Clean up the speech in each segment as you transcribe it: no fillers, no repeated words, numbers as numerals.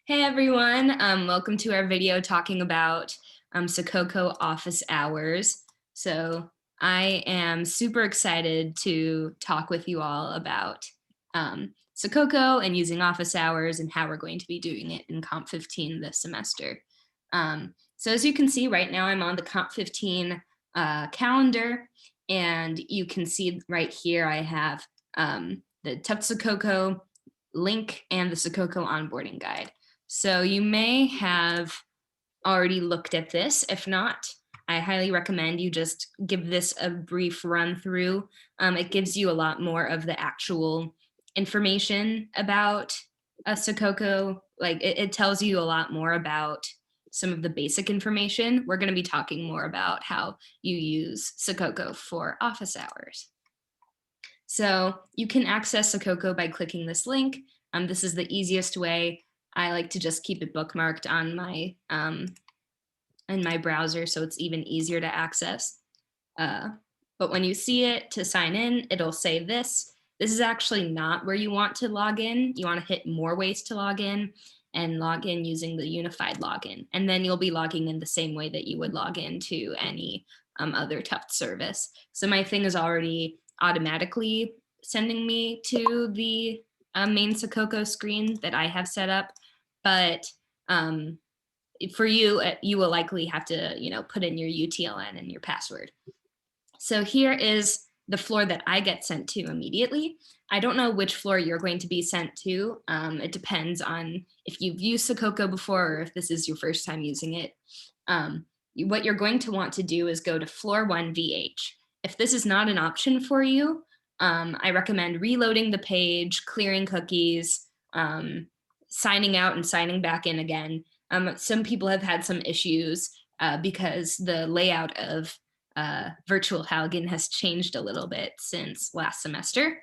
Hey everyone, welcome to our video talking about Sococo office hours. So I am super excited to talk with you all about Sococo and using office hours and how we're going to be doing it in Comp 15 this semester. So as you can see right now, I'm on the Comp 15 calendar, and you can see right here I have the Tough Sococo link and the Sococo onboarding guide. So you may have already looked at this. If not, I highly recommend you just give this a brief run through. It gives you a lot more of the actual information about a Sococo. Like it tells you a lot more about some of the basic information. We're going to be talking more about how you use Sococo for office hours. So you can access Sococo by clicking this link. This is the easiest way. I like to just keep it bookmarked on my in my browser, so it's even easier to access. But when you see it to sign in, it'll say this. This is actually not where you want to log in. You want to hit more ways to log in and log in using the unified login. And then you'll be logging in the same way that you would log into any other Tufts service. So my thing is already automatically sending me to the main Sococo screen that I have set up. But for you, you will likely have to, put in your UTLN and your password. So here is the floor that I get sent to immediately. I don't know which floor you're going to be sent to. It depends on if you've used Sococo before or if this is your first time using it. What you're going to want to do is go to floor 1 VH. If this is not an option for you, I recommend reloading the page, clearing cookies, signing out and signing back in again. Some people have had some issues because the layout of virtual Halligan has changed a little bit since last semester.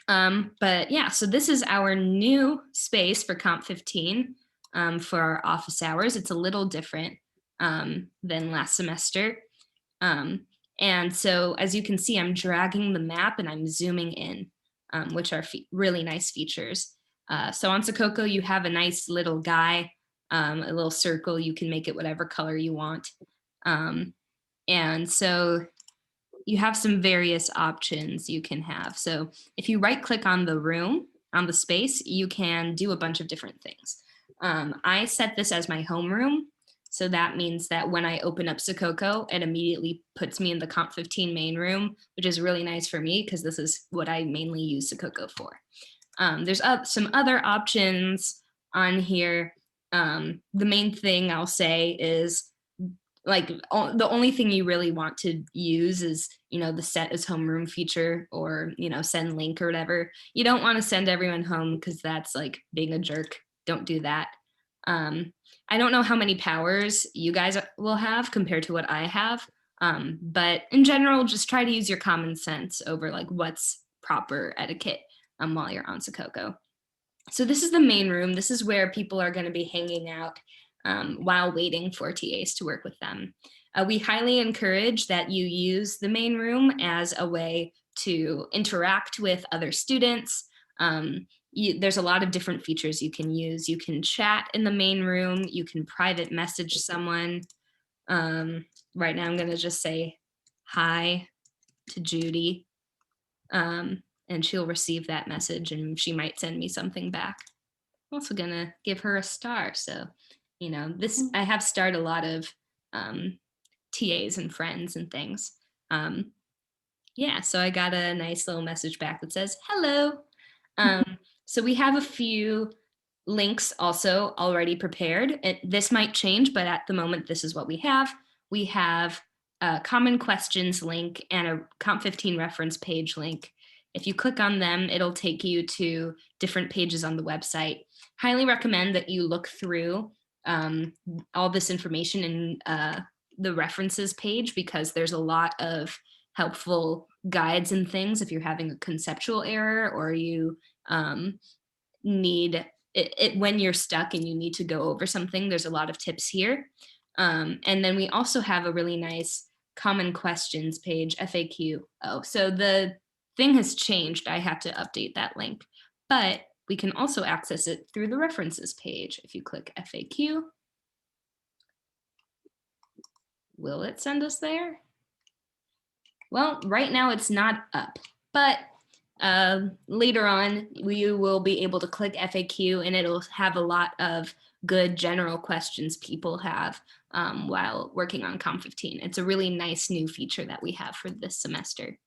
But yeah, so this is our new space for Comp 15 for our office hours. It's a little different than last semester. And so as you can see, I'm dragging the map and I'm zooming in, which are really nice features. So on Sococo, you have a nice little guy, a little circle. You can make it whatever color you want. And so you have some various options you can have. So if you right click on the room, on the space, you can do a bunch of different things. I set this as my home room. So that means that when I open up Sococo, it immediately puts me in the Comp 15 main room, which is really nice for me because this is what I mainly use Sococo for. There's some other options on here. The main thing I'll say is like the only thing you really want to use is, the set as homeroom feature or, send link or whatever. You don't want to send everyone home because that's like being a jerk. Don't do that. I don't know how many powers you guys will have compared to what I have. But in general, just try to use your common sense over like what's proper etiquette while you're on Sococo. So this is the main room. This is where people are going to be hanging out while waiting for TAs to work with them. We highly encourage that you use the main room as a way to interact with other students. There's a lot of different features you can use. You can chat in the main room. You can private message someone. Right now I'm going to just say hi to Judy. And she'll receive that message and she might send me something back. I'm also going to give her a star. So I have starred a lot of TAs and friends and things. Yeah, so I got a nice little message back that says, hello. So we have a few links also already prepared. This might change, but at the moment, this is what we have. We have a common questions link and a Comp 15 reference page link. If you click on them, it'll take you to different pages on the website. Highly recommend that you look through all this information in the references page because there's a lot of helpful guides and things if you're having a conceptual error or you need it when you're stuck and you need to go over something. There's a lot of tips here. And then we also have a really nice common questions page, FAQ. Oh, so the thing has changed. I have to update that link. But We can also access it through the references page. If you click FAQ, will it send us there? Well, right now it's not up, but later on we will be able to click FAQ and it'll have a lot of good general questions people have while working on Com15. It's a really nice new feature that we have for this semester.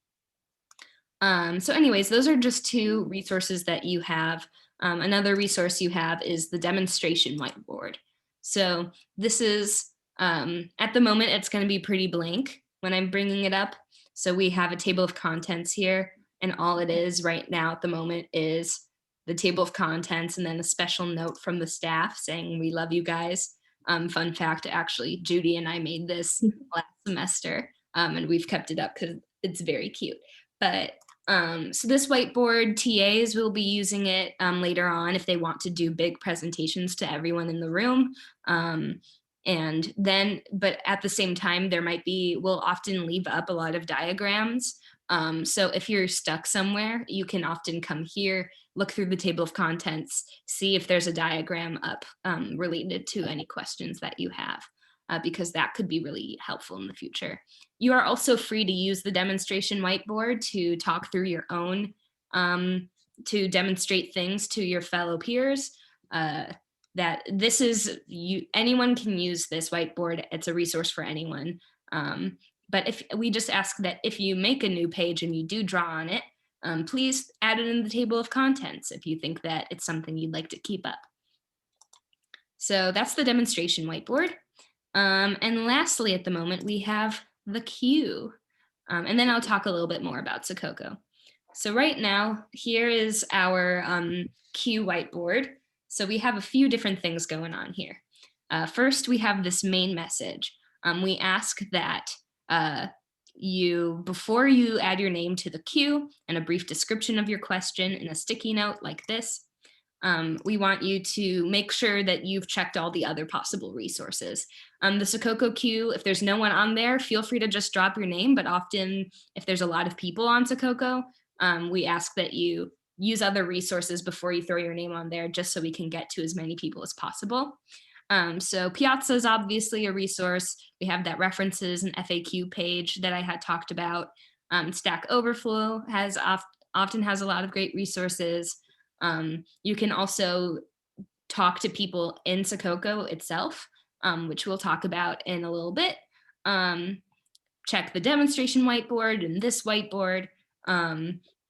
So anyways, those are just two resources that you have. Another resource you have is the demonstration whiteboard. So this is, at the moment, it's going to be pretty blank when I'm bringing it up. So we have a table of contents here, and all it is right now at the moment is the table of contents and then a special note from the staff saying, we love you guys. Fun fact, actually, Judy and I made this last semester, and we've kept it up because it's very cute. But so this whiteboard, TAs will be using it later on if they want to do big presentations to everyone in the room. And then, but at the same time, we'll often leave up a lot of diagrams. So if you're stuck somewhere, you can often come here, look through the table of contents, see if there's a diagram up related to any questions that you have. Because that could be really helpful in the future. You are also free to use the demonstration whiteboard to talk through your own, to demonstrate things to your fellow peers. That this is, anyone can use this whiteboard. It's a resource for anyone. But if we just ask that if you make a new page and you do draw on it, please add it in the table of contents if you think that it's something you'd like to keep up. So that's the demonstration whiteboard. And lastly, at the moment, we have the queue. And then I'll talk a little bit more about Sococo. So right now, here is our queue whiteboard. So we have a few different things going on here. First, we have this main message. We ask that before you add your name to the queue and a brief description of your question in a sticky note like this, we want you to make sure that you've checked all the other possible resources. The Sococo queue, if there's no one on there, feel free to just drop your name, but often if there's a lot of people on Sococo, we ask that you use other resources before you throw your name on there, just so we can get to as many people as possible. So Piazza is obviously a resource. We have that references and FAQ page that I had talked about. Stack Overflow often has a lot of great resources. You can also talk to people in Sococo itself, which we'll talk about in a little bit. Check the demonstration whiteboard and this whiteboard,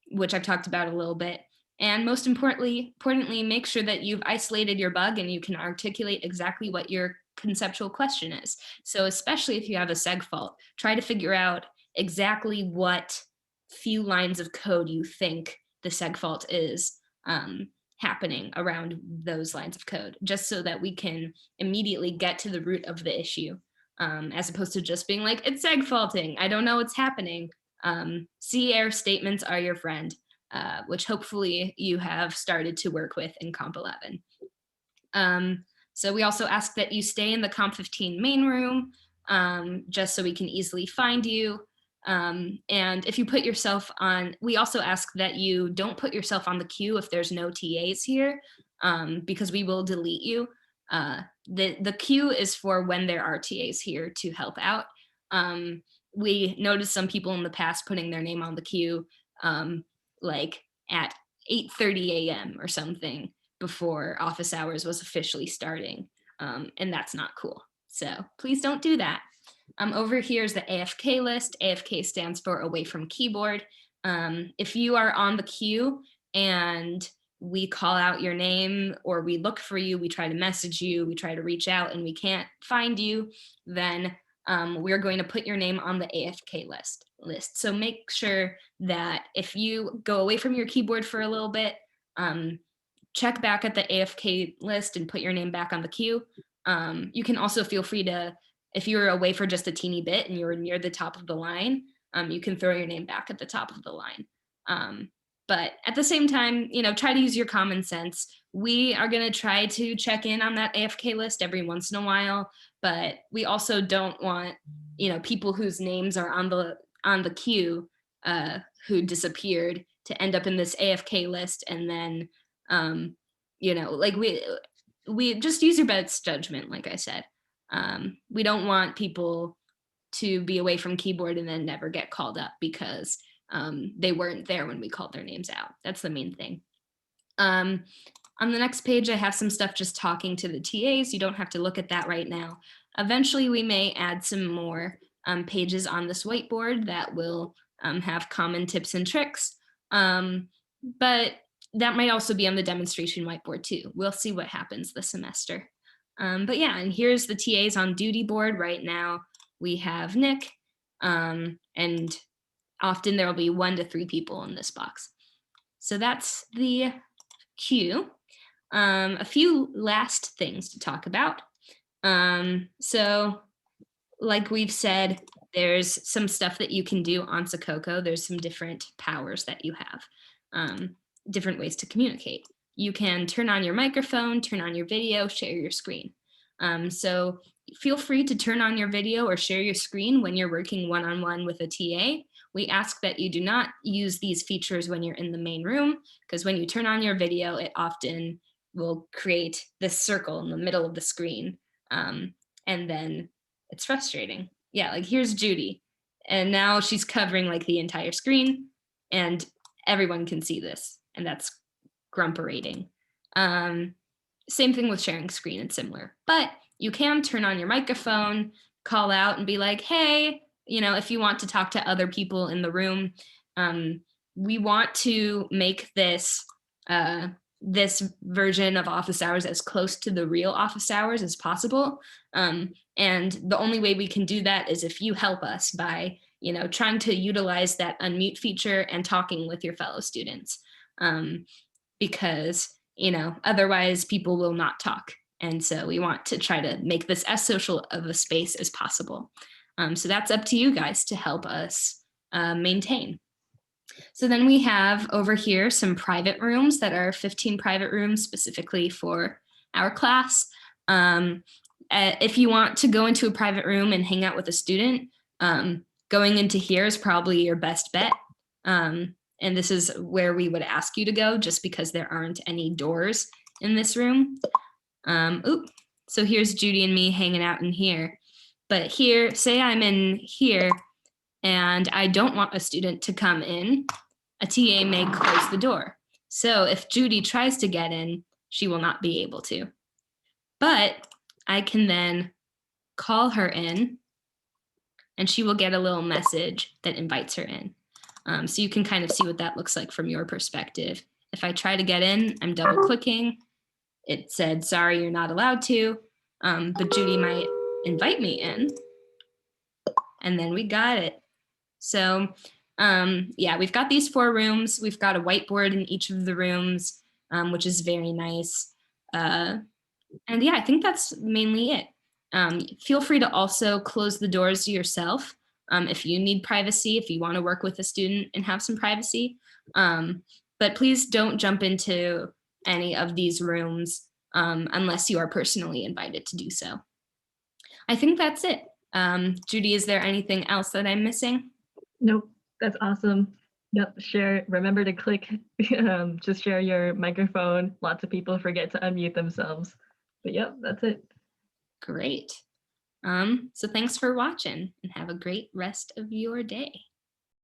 which I've talked about a little bit. And most importantly, make sure that you've isolated your bug and you can articulate exactly what your conceptual question is. So especially if you have a seg fault, try to figure out exactly what few lines of code you think the seg fault is happening around those lines of code, just so that we can immediately get to the root of the issue, as opposed to just being like, it's seg faulting, I don't know what's happening. C error statements are your friend, which hopefully you have started to work with in Comp 11. So we also ask that you stay in the Comp15 main room, just so we can easily find you. And if you put yourself on, we also ask that you don't put yourself on the queue if there's no TAs here, because we will delete you. The queue is for when there are TAs here to help out. We noticed some people in the past putting their name on the queue like at 8:30 a.m. or something before office hours was officially starting. And that's not cool. So please don't do that. Over here is the AFK list. AFK stands for away from keyboard. If you are on the queue and we call out your name or we look for you, we try to message you, we try to reach out and we can't find you, then we're going to put your name on the AFK list. So make sure that if you go away from your keyboard for a little bit, check back at the AFK list and put your name back on the queue. You can also feel free to, if you're away for just a teeny bit and you're near the top of the line, you can throw your name back at the top of the line. But at the same time, try to use your common sense. We are going to try to check in on that AFK list every once in a while, but we also don't want, people whose names are on the queue who disappeared to end up in this AFK list and then You know, like we just use your best judgment, like I said. We don't want people to be away from keyboard and then never get called up because they weren't there when we called their names out. That's the main thing. On the next page, I have some stuff just talking to the TAs. You don't have to look at that right now. Eventually, we may add some more pages on this whiteboard that will have common tips and tricks. But that might also be on the demonstration whiteboard too. We'll see what happens this semester. But yeah, and here's the TAs on duty board right now. We have Nick, and often there will be 1 to 3 people in this box. So that's the cue. A few last things to talk about. So like we've said, there's some stuff that you can do on Sococo. There's some different powers that you have, different ways to communicate. You can turn on your microphone, turn on your video, share your screen. So feel free to turn on your video or share your screen when you're working one-on-one with a TA. We ask that you do not use these features when you're in the main room, because when you turn on your video, it often will create this circle in the middle of the screen. And then it's frustrating. Yeah, like here's Judy. And now she's covering like the entire screen and everyone can see this. And that's grumperating. Same thing with sharing screen, it's similar. But you can turn on your microphone, call out and be like, hey, you know, if you want to talk to other people in the room, we want to make this this version of office hours as close to the real office hours as possible. And the only way we can do that is if you help us by, you know, trying to utilize that unmute feature and talking with your fellow students. Because, you know, otherwise people will not talk. And so we want to try to make this as social of a space as possible. So that's up to you guys to help us maintain. So then we have over here some private rooms that are 15 private rooms specifically for our class. If you want to go into a private room and hang out with a student, going into here is probably your best bet. And this is where we would ask you to go just because there aren't any doors in this room. So here's Judy and me hanging out in here. But here, say I'm in here and I don't want a student to come in, a TA may close the door. So if Judy tries to get in, she will not be able to. But I can then call her in and she will get a little message that invites her in. So you can kind of see what that looks like from your perspective. If I try to get in, I'm double clicking. It said, sorry, you're not allowed to, but Judy might invite me in. And then we got it. So yeah, we've got these 4 rooms. We've got a whiteboard in each of the rooms, which is very nice. And yeah, I think that's mainly it. Feel free to also close the doors yourself if you need privacy, if you want to work with a student and have some privacy. But please don't jump into any of these rooms unless you are personally invited to do so. I think that's it. Judy, is there anything else that I'm missing? Nope, that's awesome. Yep, share, remember to click, just share your microphone. Lots of people forget to unmute themselves. But yep, that's it. Great. So thanks for watching and have a great rest of your day.